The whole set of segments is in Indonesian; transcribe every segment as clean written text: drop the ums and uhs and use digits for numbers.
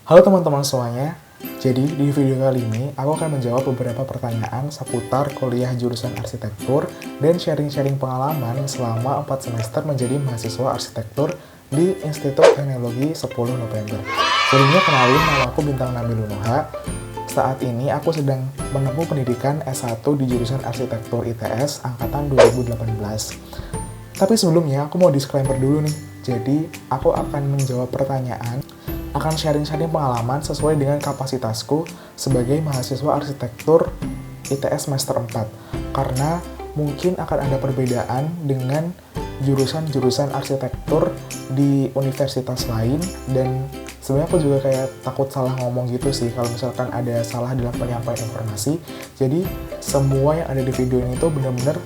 Halo teman-teman semuanya, jadi di video kali ini aku akan menjawab beberapa pertanyaan seputar kuliah jurusan arsitektur dan sharing-sharing pengalaman selama 4 semester menjadi mahasiswa arsitektur di Institut Teknologi 10 November. Sebelumnya kenalin, nama aku Bintang Nabil Nuha. Saat ini aku sedang menempuh pendidikan S1 di jurusan arsitektur ITS angkatan 2018. Tapi sebelumnya aku mau disclaimer dulu nih, jadi aku akan menjawab pertanyaan, akan sharing-sharing pengalaman sesuai dengan kapasitasku sebagai mahasiswa arsitektur ITS semester 4. Karena mungkin akan ada perbedaan dengan jurusan-jurusan arsitektur di universitas lain, dan sebenarnya aku juga kayak takut salah ngomong gitu sih kalau misalkan ada salah dalam penyampaian informasi. Jadi semua yang ada di video ini tuh benar-benar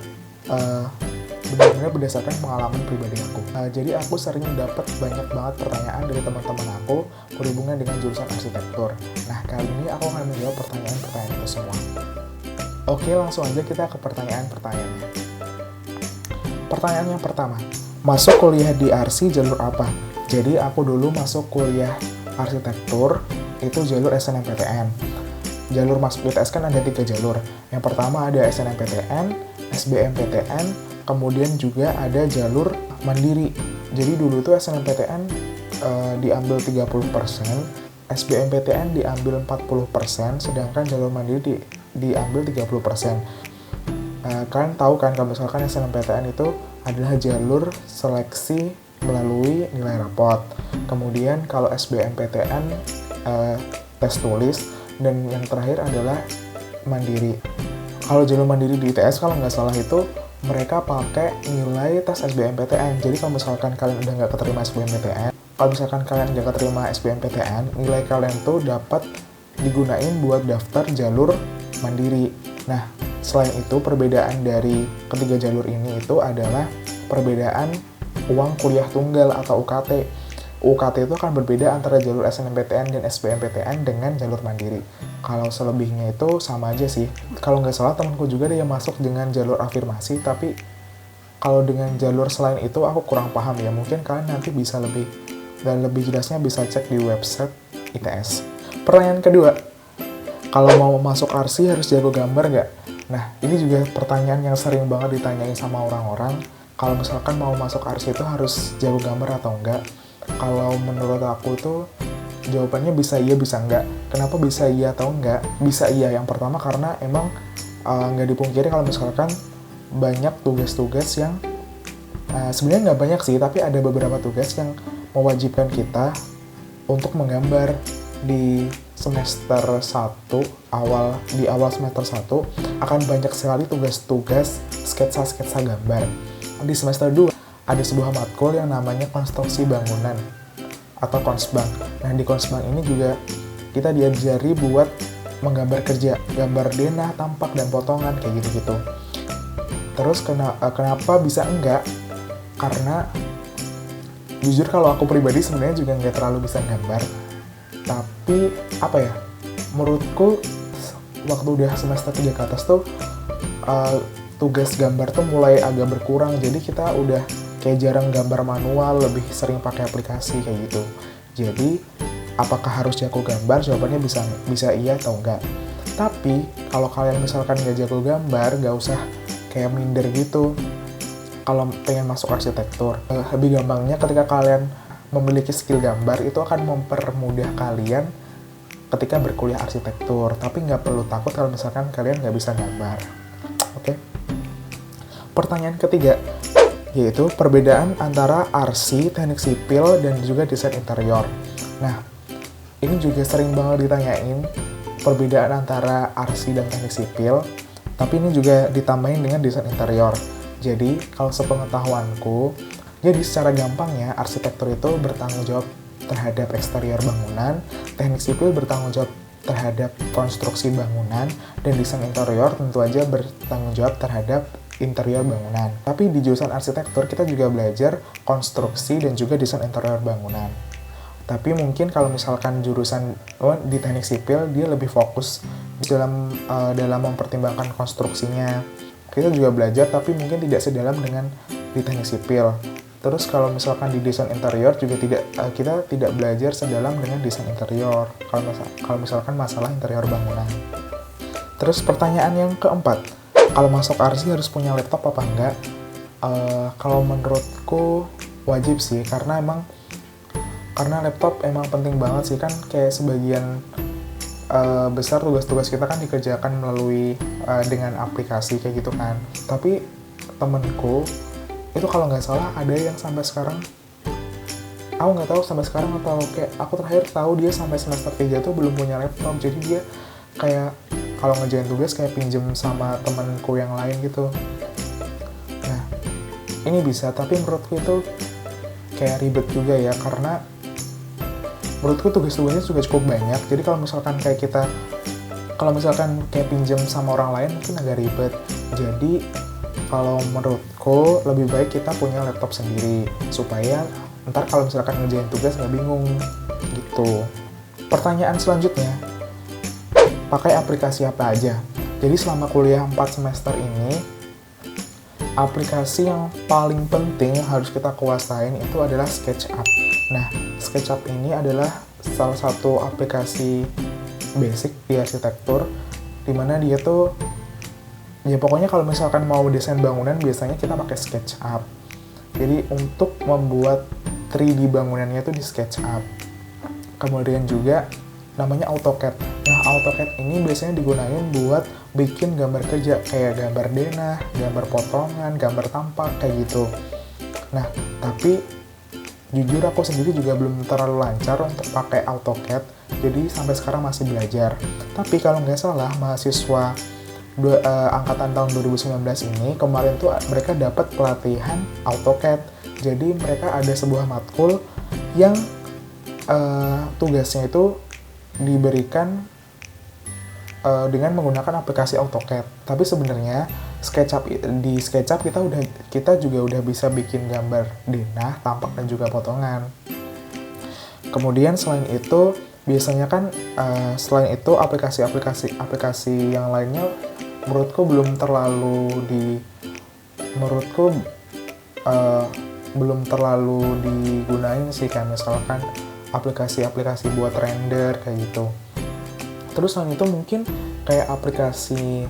berdasarkan pengalaman pribadi aku. Jadi aku sering dapat banyak banget pertanyaan dari teman-teman aku berhubungan dengan jurusan arsitektur. Nah, kali ini aku akan menjawab pertanyaan-pertanyaan itu semua. Oke, langsung aja kita ke pertanyaan-pertanyaannya. Pertanyaan yang pertama, masuk kuliah di ARSI jalur apa? Jadi aku dulu masuk kuliah arsitektur, itu jalur SNMPTN. Jalur masuk ITS kan ada 3 jalur. Yang pertama ada SNMPTN, SBMPTN, kemudian juga ada jalur mandiri. Jadi dulu tuh SNMPTN diambil 30%, SBMPTN diambil 40%, sedangkan jalur mandiri diambil 30%. Kalian tahu kan kalau misalkan SNMPTN itu adalah jalur seleksi melalui nilai rapot. Kemudian kalau SBMPTN tes tulis, dan yang terakhir adalah mandiri. Kalau jalur mandiri di ITS kalau nggak salah itu mereka pakai nilai tes SBMPTN. Jadi kalau misalkan kalian udah nggak keterima SBMPTN, kalau misalkan kalian nggak keterima SBMPTN, nilai kalian tuh dapat digunain buat daftar jalur mandiri. Nah, selain itu perbedaan dari ketiga jalur ini itu adalah perbedaan uang kuliah tunggal atau UKT. UKT itu akan berbeda antara jalur SNMPTN dan SBMPTN dengan jalur mandiri. Kalau selebihnya itu sama aja sih. Kalau nggak salah temanku juga ada yang masuk dengan jalur afirmasi, tapi kalau dengan jalur selain itu aku kurang paham ya. Mungkin kalian nanti bisa lebih jelasnya bisa cek di website ITS. Pertanyaan kedua, kalau mau masuk ARSI harus jago gambar nggak? Nah, ini juga pertanyaan yang sering banget ditanyain sama orang-orang. Kalau misalkan mau masuk ARSI itu harus jago gambar atau enggak? Kalau menurut aku tuh jawabannya bisa iya bisa enggak. Kenapa bisa iya atau enggak? Bisa iya yang pertama karena emang nggak dipungkiri kalau misalkan banyak tugas-tugas yang sebenarnya nggak banyak sih, tapi ada beberapa tugas yang mewajibkan kita untuk menggambar di semester 1 di awal semester 1 akan banyak sekali tugas-tugas sketsa-sketsa gambar. Di semester 2 ada sebuah matkul yang namanya konstruksi bangunan atau konsbang. Nah, di konsbang ini juga kita diajari buat menggambar kerja, gambar denah, tampak, dan potongan, kayak gitu-gitu. Terus kenapa bisa enggak? Karena jujur kalau aku pribadi sebenarnya juga nggak terlalu bisa gambar. Tapi apa ya, menurutku waktu udah semester 3 ke atas tuh tugas gambar tuh mulai agak berkurang. Jadi kita udah kayak jarang gambar manual, lebih sering pakai aplikasi kayak gitu. Jadi, apakah harus jago gambar? Jawabannya bisa iya atau enggak. Tapi, kalau kalian misalkan nggak jago gambar, nggak usah kayak minder gitu. Kalau pengen masuk arsitektur, lebih gampangnya ketika kalian memiliki skill gambar, itu akan mempermudah kalian ketika berkuliah arsitektur. Tapi nggak perlu takut kalau misalkan kalian nggak bisa gambar. Oke? Pertanyaan ketiga, yaitu perbedaan antara ARSI, teknik sipil, dan juga desain interior. Nah, ini juga sering banget ditanyain perbedaan antara ARSI dan teknik sipil, tapi ini juga ditambahin dengan desain interior. Jadi, kalau sepengetahuanku, jadi secara gampangnya arsitektur itu bertanggung jawab terhadap eksterior bangunan, teknik sipil bertanggung jawab terhadap konstruksi bangunan, dan desain interior tentu aja bertanggung jawab terhadap interior bangunan. Tapi di jurusan arsitektur kita juga belajar konstruksi dan juga desain interior bangunan. Tapi mungkin kalau misalkan jurusan di teknik sipil dia lebih fokus dalam mempertimbangkan konstruksinya. Kita juga belajar tapi mungkin tidak sedalam dengan di teknik sipil. Terus kalau misalkan di desain interior juga kita tidak belajar sedalam dengan desain interior kalau misalkan masalah interior bangunan. Terus pertanyaan yang keempat, kalau masuk RC harus punya laptop apa enggak? Kalau menurutku wajib sih, karena laptop emang penting banget sih, kan kayak sebagian besar tugas-tugas kita kan dikerjakan melalui dengan aplikasi kayak gitu kan. Tapi temenku itu kalau nggak salah ada yang sampai sekarang, aku nggak tahu sampai sekarang atau kayak aku terakhir tahu dia sampai semester 3 tuh belum punya laptop. Jadi dia kayak kalau ngerjain tugas kayak pinjem sama temenku yang lain gitu. Nah, ini bisa, tapi menurutku itu kayak ribet juga ya, karena menurutku tugas-tugasnya juga cukup banyak. Jadi kalau misalkan kayak pinjem sama orang lain mungkin agak ribet. Jadi kalau menurutku lebih baik kita punya laptop sendiri supaya ntar kalau misalkan ngerjain tugas nggak bingung gitu. Pertanyaan selanjutnya, pakai aplikasi apa aja? Jadi selama kuliah 4 semester ini, aplikasi yang paling penting harus kita kuasain itu adalah SketchUp. Nah, SketchUp ini adalah salah satu aplikasi basic di arsitektur, dimana dia tuh ya pokoknya kalau misalkan mau desain bangunan biasanya kita pakai SketchUp. Jadi untuk membuat 3D bangunannya itu di SketchUp. Kemudian juga namanya AutoCAD. Nah, AutoCAD ini biasanya digunain buat bikin gambar kerja kayak gambar denah, gambar potongan, gambar tampak kayak gitu. Nah, tapi jujur aku sendiri juga belum terlalu lancar untuk pakai AutoCAD. Jadi sampai sekarang masih belajar. Tapi kalau nggak salah mahasiswa angkatan tahun 2019 ini kemarin tuh mereka dapat pelatihan AutoCAD. Jadi mereka ada sebuah matkul yang tugasnya itu diberikan dengan menggunakan aplikasi AutoCAD. Tapi sebenarnya di SketchUp kita juga udah bisa bikin gambar denah, tampak dan juga potongan. Kemudian selain itu biasanya kan selain itu aplikasi yang lainnya menurutku belum terlalu digunain sih, kayak misalkan aplikasi-aplikasi buat render kayak gitu. Terus selain itu mungkin kayak aplikasi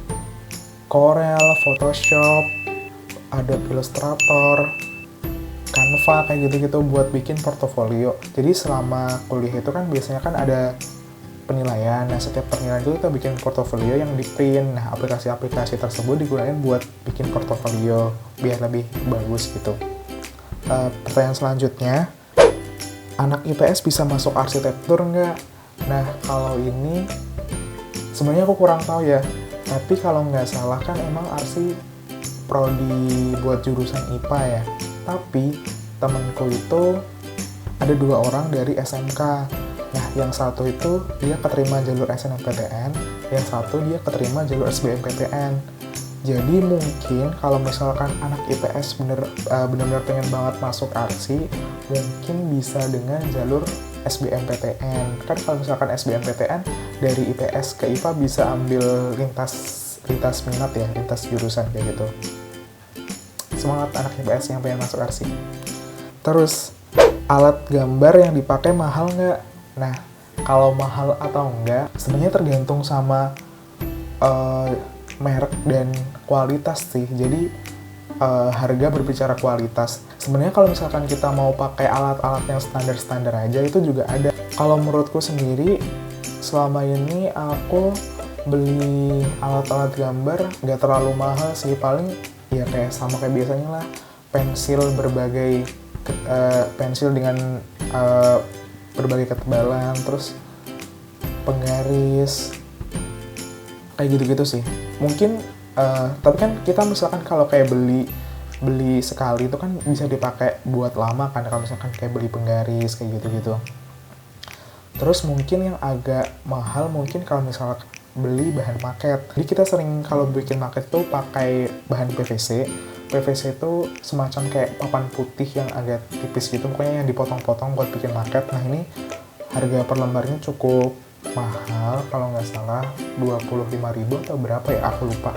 Corel, Photoshop, Adobe Illustrator, Canva kayak gitu-gitu buat bikin portofolio. Jadi selama kuliah itu kan biasanya kan ada penilaian. Nah, setiap penilaian itu kita bikin portofolio yang di-print. Nah, aplikasi-aplikasi tersebut digunakan buat bikin portofolio biar lebih bagus gitu. Pertanyaan selanjutnya, anak IPS bisa masuk arsitektur nggak? Nah, kalau ini sebenarnya aku kurang tahu ya. Tapi kalau nggak salah kan emang arsi prodi buat jurusan IPA ya. Tapi temenku itu ada 2 orang dari SMK. Nah, yang satu itu dia keterima jalur SNMPTN, yang satu dia keterima jalur SBMPTN. Jadi mungkin kalau misalkan anak IPS benar-benar pengen banget masuk arsi, mungkin bisa dengan jalur SBMPTN. Kan kalau misalkan SBMPTN dari IPS ke IPA bisa ambil lintas minat ya, lintas jurusan kayak gitu. Semangat anak IPS yang pengen masuk arsi. Terus, alat gambar yang dipakai mahal nggak? Nah, kalau mahal atau enggak, sebenarnya tergantung sama merek dan kualitas sih. Jadi, harga berbicara kualitas. Sebenarnya kalau misalkan kita mau pakai alat-alat yang standar-standar aja, itu juga ada. Kalau menurutku sendiri, selama ini aku beli alat-alat gambar nggak terlalu mahal sih. Paling ya kayak sama kayak biasanya lah, pensil dengan berbagai ketebalan, terus penggaris kayak gitu-gitu sih. Mungkin tapi kan kita misalkan kalau kayak beli sekali itu kan bisa dipakai buat lama kan, kalau misalkan kayak beli penggaris kayak gitu-gitu. Terus mungkin yang agak mahal mungkin kalau misalkan beli bahan maket. Jadi kita sering kalau bikin maket tuh pakai bahan PVC. PVC itu semacam kayak papan putih yang agak tipis gitu, pokoknya yang dipotong-potong buat bikin maket. Nah, ini harga per lembarnya cukup mahal, kalau nggak salah 25.000 atau berapa ya, aku lupa.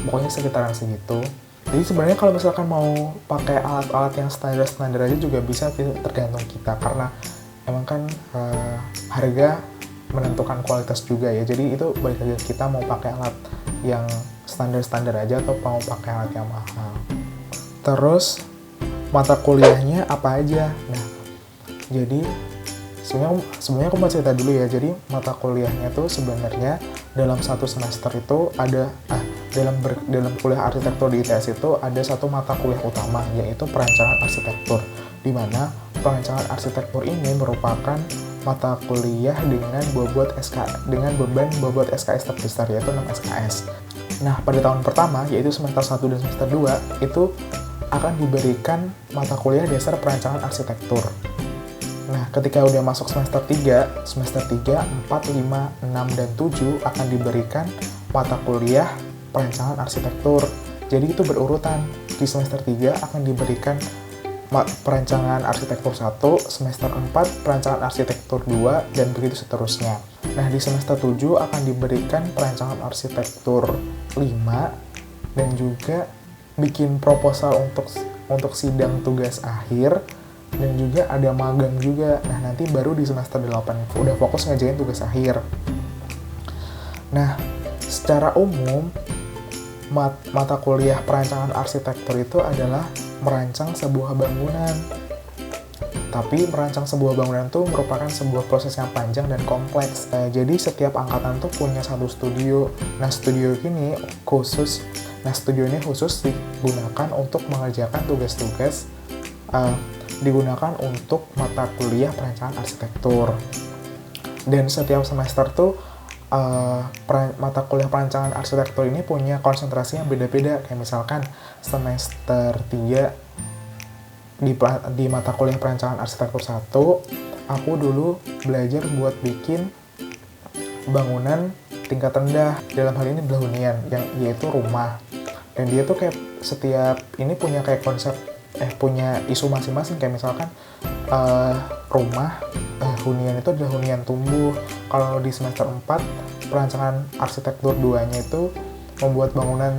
Pokoknya sekitaran segitu. Jadi sebenarnya kalau misalkan mau pakai alat-alat yang standar-standar aja juga bisa, tergantung kita, karena emang kan harga menentukan kualitas juga ya. Jadi itu balik lagi kita mau pakai alat yang standar-standar aja atau mau pakai alat yang mahal. Terus mata kuliahnya apa aja? Nah, jadi sebenarnya aku mau cerita dulu ya. Jadi mata kuliahnya tuh sebenarnya dalam satu semester itu ada dalam kuliah arsitektur di ITS itu ada satu mata kuliah utama, yaitu perancangan arsitektur, di mana perancangan arsitektur ini merupakan mata kuliah dengan beban bobot SKS terbesar, yaitu 6 SKS. Nah, pada tahun pertama, yaitu semester 1 dan semester 2, itu akan diberikan mata kuliah dasar perancangan arsitektur. Nah, ketika udah masuk semester 3, 4, 5, 6, dan 7 akan diberikan mata kuliah perancangan arsitektur. Jadi itu berurutan. Di semester 3 akan diberikan perancangan arsitektur 1, semester 4 perancangan arsitektur 2, dan begitu seterusnya. Nah, di semester 7 akan diberikan perancangan arsitektur 5, dan juga bikin proposal untuk sidang tugas akhir, dan juga ada magang juga. Nah, nanti baru di semester 8 udah fokus ngerjain tugas akhir. Nah, secara umum mata kuliah perancangan arsitektur itu adalah merancang sebuah bangunan. Tapi merancang sebuah bangunan itu merupakan sebuah proses yang panjang dan kompleks. Jadi setiap angkatan tuh punya satu studio. Nah, studio ini khusus digunakan untuk mengerjakan tugas-tugas digunakan untuk mata kuliah perancangan arsitektur. Dan setiap semester tuh mata kuliah perancangan arsitektur ini punya konsentrasi yang beda-beda. Kayak misalkan semester 3 di mata kuliah perancangan arsitektur 1, aku dulu belajar buat bikin bangunan tingkat rendah, dalam hal ini adalah hunian, yaitu rumah. Dan dia tuh kayak setiap ini punya kayak konsep punya isu masing-masing. Kayak misalkan rumah hunian itu adalah hunian tumbuh. Kalau di semester 4 perancangan arsitektur 2-nya itu membuat bangunan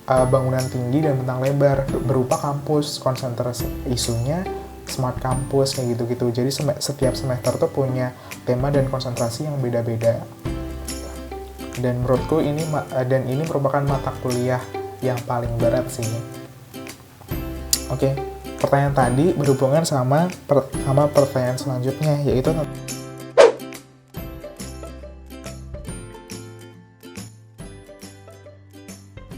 bangunan tinggi dan bentang lebar berupa kampus. Konsentrasi isunya smart campus kayak gitu-gitu. Jadi setiap semester tuh punya tema dan konsentrasi yang beda-beda. Dan menurutku ini merupakan mata kuliah yang paling berat sih. Oke, pertanyaan tadi berhubungan sama pertanyaan selanjutnya, yaitu